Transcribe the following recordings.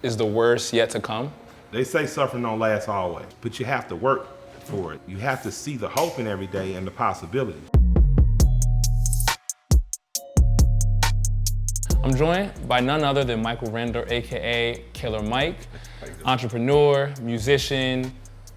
is the worst yet to come? They say suffering don't last always, but you have to work for it. You have to see the hope in every day and the possibility. I'm joined by none other than Michael Render, AKA Killer Mike, entrepreneur, musician,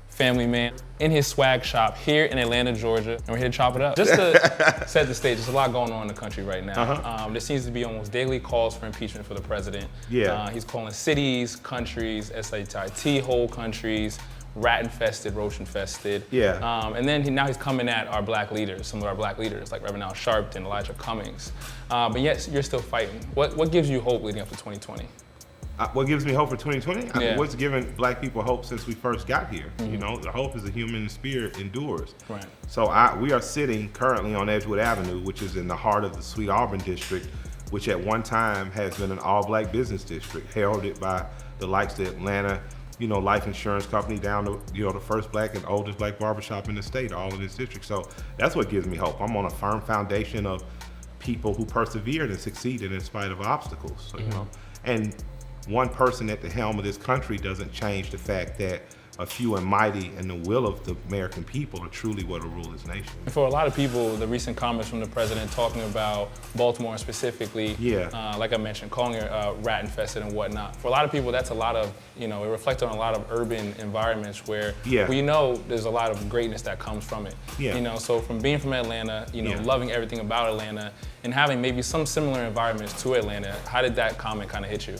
family man, in his swag shop here in Atlanta, Georgia, and we're here to chop it up. Just to set the stage, there's a lot going on in the country right now. There seems to be almost daily calls for impeachment for the president. Yeah. He's calling cities, countries, SHIT whole countries, rat-infested, roach-infested. Yeah. And then now he's coming at our black leaders, some of our black leaders, like Reverend Al Sharpton, Elijah Cummings. But yet, you're still fighting. What gives you hope leading up to 2020? What gives me hope for 2020? Yeah. What's given black people hope since we first got here? You know, the hope is a human spirit endures. Right. So we are sitting currently on Edgewood Avenue, which is in the heart of the Sweet Auburn district, which at one time has been an all-black business district, heralded by the likes of Atlanta, life insurance company down to, the first black and oldest black barbershop in the state, all in this district. So that's what gives me hope. I'm on a firm foundation of people who persevered and succeeded in spite of obstacles. So, and one person at the helm of this country doesn't change the fact that a few and mighty and the will of the American people are truly what will rule this nation. And for a lot of people, the recent comments from the president talking about Baltimore specifically, like I mentioned, calling it rat infested and whatnot. For a lot of people, that's a lot of, it reflects on a lot of urban environments where there's a lot of greatness that comes from it. So from being from Atlanta, loving everything about Atlanta and having maybe some similar environments to Atlanta, how did that comment kind of hit you?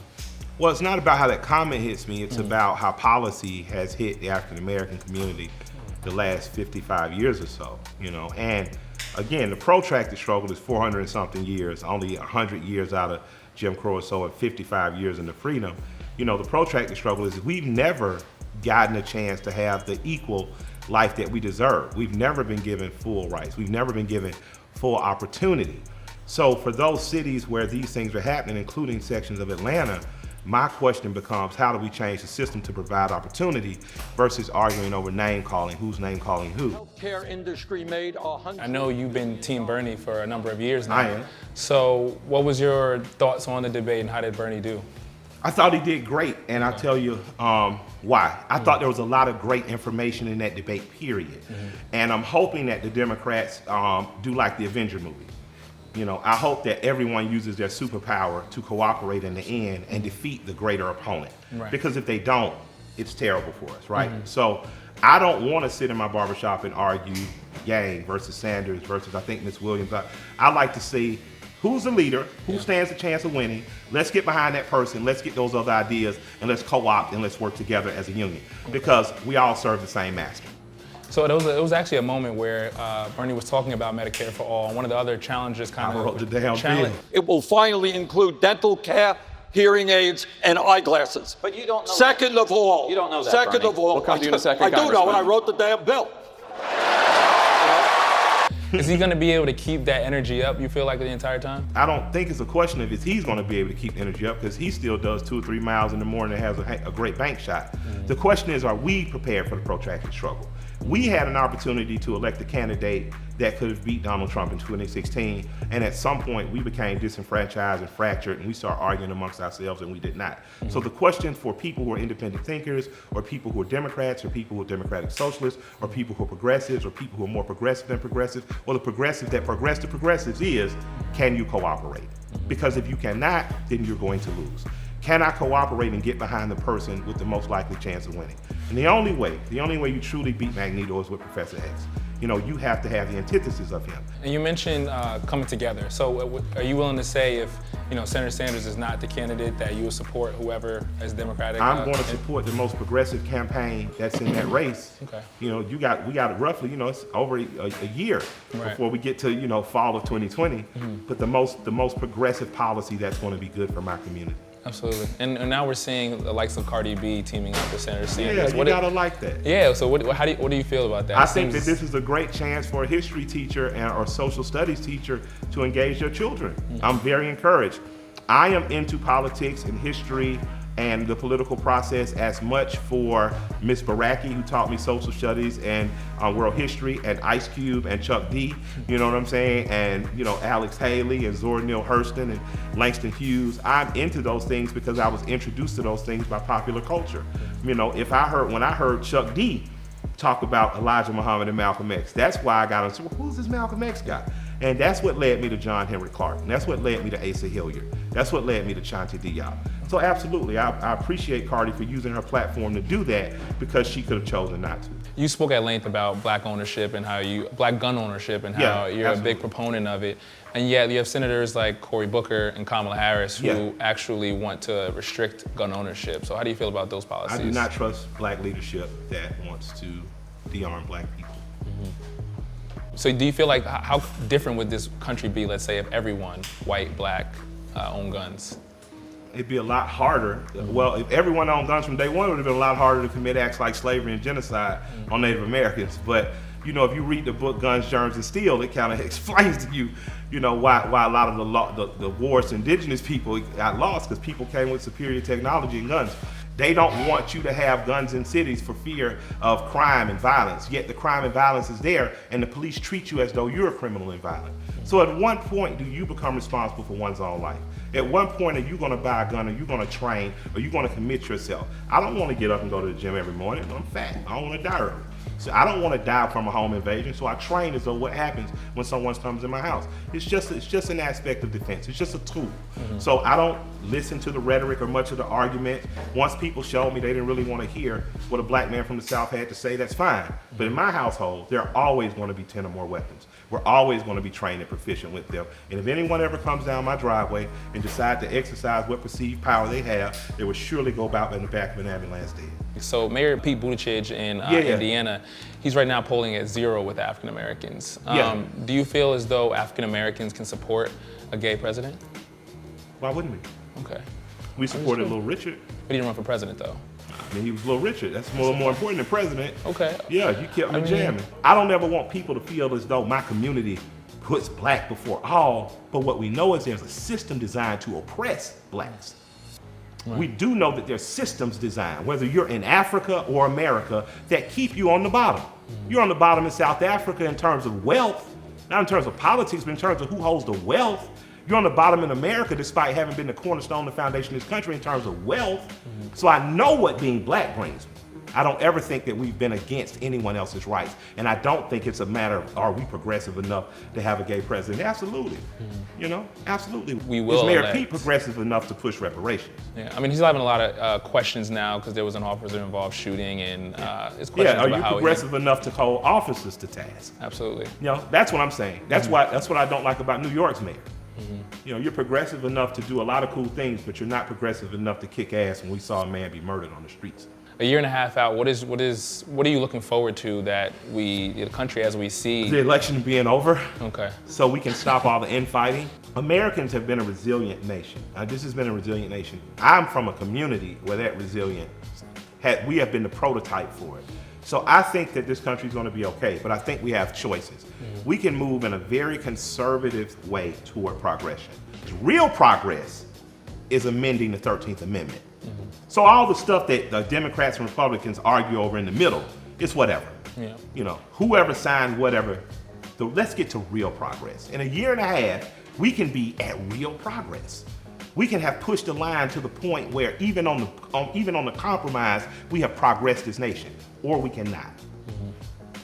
Well, it's not about how that comment hits me, it's about how policy has hit the African-American community the last 55 years or so, And again, the protracted struggle is 400 and something years, only 100 years out of Jim Crow or so, and 55 years into freedom. The protracted struggle is we've never gotten a chance to have the equal life that we deserve. We've never been given full rights. We've never been given full opportunity. So for those cities where these things are happening, including sections of Atlanta, my question becomes, how do we change the system to provide opportunity versus arguing over name calling, who's name calling who? Healthcare industry made I know you've been Team Bernie for a number of years now. I am. So what was your thoughts on the debate and how did Bernie do? I thought he did great, and I'll tell you why. I thought there was a lot of great information in that debate, period. And I'm hoping that the Democrats do like the Avenger movie. I hope that everyone uses their superpower to cooperate in the end and defeat the greater opponent. Right. Because if they don't, it's terrible for us, right? So I don't want to sit in my barbershop and argue Yang versus Sanders versus, I think, Ms. Williams. I like to see who's the leader, who stands a chance of winning. Let's get behind that person. Let's get those other ideas, and let's co-opt and let's work together as a union. Because we all serve the same master. So it was actually a moment where Bernie was talking about Medicare for all, and one of the other challenges I wrote the damn bill. It will finally include dental care, hearing aids, and eyeglasses. But you don't know Second of all. You don't know that, Second Bernie. of all. What comes to you in a second, I do know, Congressman? and I wrote the damn bill. Is he going to be able to keep that energy up, you feel like, the entire time? I don't think it's a question of if he's going to be able to keep the energy up, because he still does 2 or 3 miles in the morning and has a great bank shot. The question is, are we prepared for the protracted struggle? We had an opportunity to elect a candidate that could have beat Donald Trump in 2016, and at some point we became disenfranchised and fractured, and we started arguing amongst ourselves, and we did not. So the question for people who are independent thinkers, or people who are Democrats, or people who are democratic socialists, or people who are progressives, or people who are more progressive than progressive, or the progressive that progress to progressives is, can you cooperate? Because if you cannot, then you're going to lose. Can I cooperate and get behind the person with the most likely chance of winning? And the only way you truly beat Magneto is with Professor X. You have to have the antithesis of him. And you mentioned coming together. So are you willing to say if Senator Sanders is not the candidate that you will support whoever is Democratic? I'm going to support the most progressive campaign that's in that race. Okay. We got roughly, it's over a year before we get to, fall of 2020. But the most progressive policy that's going to be good for my community. Absolutely. And now we're seeing the likes of Cardi B teaming up with Senator Sanders. Yeah, you gotta like that. Yeah, so what do you feel about that? I think that this is a great chance for a history teacher or social studies teacher to engage their children. I'm very encouraged. I am into politics and history and the political process as much for Miss Baraki, who taught me social studies and world history, and Ice Cube and Chuck D, you know what I'm saying, and Alex Haley and Zora Neale Hurston and Langston Hughes. I'm into those things because I was introduced to those things by popular culture. When I heard Chuck D talk about Elijah Muhammad and Malcolm X, that's why I got into, well, who's this Malcolm X guy? And that's what led me to John Henry Clark. And that's what led me to Asa Hilliard. That's what led me to Chauncey Diop. So absolutely, I appreciate Cardi for using her platform to do that, because she could have chosen not to. You spoke at length about black ownership and black gun ownership and how you're absolutely a big proponent of it. And yet you have senators like Cory Booker and Kamala Harris who actually want to restrict gun ownership. So how do you feel about those policies? I do not trust black leadership that wants to de-arm black people. So do you feel like, how different would this country be, let's say, if everyone, white, black, owned guns? It'd be a lot harder. Well, if everyone owned guns from day one, it would have been a lot harder to commit acts like slavery and genocide on Native Americans. But if you read the book Guns, Germs, and Steel, it kind of explains to you, why a lot of the wars to indigenous people got lost, because people came with superior technology and guns. They don't want you to have guns in cities for fear of crime and violence, yet the crime and violence is there, and the police treat you as though you're a criminal and violent. So at one point, do you become responsible for one's own life? At one point, are you gonna buy a gun, are you gonna train, or are you gonna commit yourself? I don't wanna get up and go to the gym every morning. I'm fat, I don't wanna die early. So I don't want to die from a home invasion, so I train as though what happens when someone comes in my house. It's just an aspect of defense. It's just a tool. So I don't listen to the rhetoric or much of the argument. Once people showed me they didn't really want to hear what a black man from the South had to say, that's fine. But in my household, there are always going to be 10 or more weapons. We're always going to be trained and proficient with them. And if anyone ever comes down my driveway and decide to exercise what perceived power they have, they will surely go about in the back of an ambulance dead. So Mayor Pete Buttigieg in Indiana, he's right now polling at 0 with African Americans. Do you feel as though African Americans can support a gay president? Why wouldn't we? Okay. We supported Little Richard. But he didn't run for president, though. I mean, he was Little Richard. That's more important than president. Okay. Yeah, you kept me jamming. I don't ever want people to feel as though my community puts black before all, but what we know is there's a system designed to oppress blacks. Right. We do know that there's systems designed, whether you're in Africa or America, that keep you on the bottom. You're on the bottom in South Africa in terms of wealth, not in terms of politics, but in terms of who holds the wealth. You're on the bottom in America despite having been the cornerstone, the foundation of this country in terms of wealth. So I know what being black brings me. I don't ever think that we've been against anyone else's rights. And I don't think it's a matter of, are we progressive enough to have a gay president? Absolutely. Absolutely. We will. Is Mayor Pete progressive enough to push reparations? Yeah, I mean, he's having a lot of questions now because there was an officer-involved shooting, and it's questions are about you how progressive enough to hold officers to task? Absolutely. That's what I'm saying. That's what I don't like about New York's mayor. You're progressive enough to do a lot of cool things, but you're not progressive enough to kick ass when we saw a man be murdered on the streets. A year and a half out, what are you looking forward to that the country as we see? The election being over. Okay. So we can stop all the infighting. Americans have been a resilient nation. This has been a resilient nation. I'm from a community where that resilience, we have been the prototype for it. So I think that this country's going to be okay, but I think we have choices. We can move in a very conservative way toward progression. Real progress is amending the 13th Amendment. So all the stuff that the Democrats and Republicans argue over in the middle, it's whatever. Whoever signed whatever, let's get to real progress. In a year and a half, we can be at real progress. We can have pushed the line to the point where even on the compromise, we have progressed this nation, or we cannot.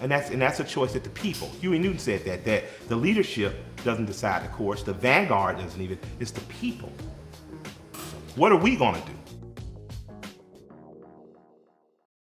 And that's a choice that the people. Huey Newton said that the leadership doesn't decide the course, the vanguard doesn't even. It's the people. What are we going to do?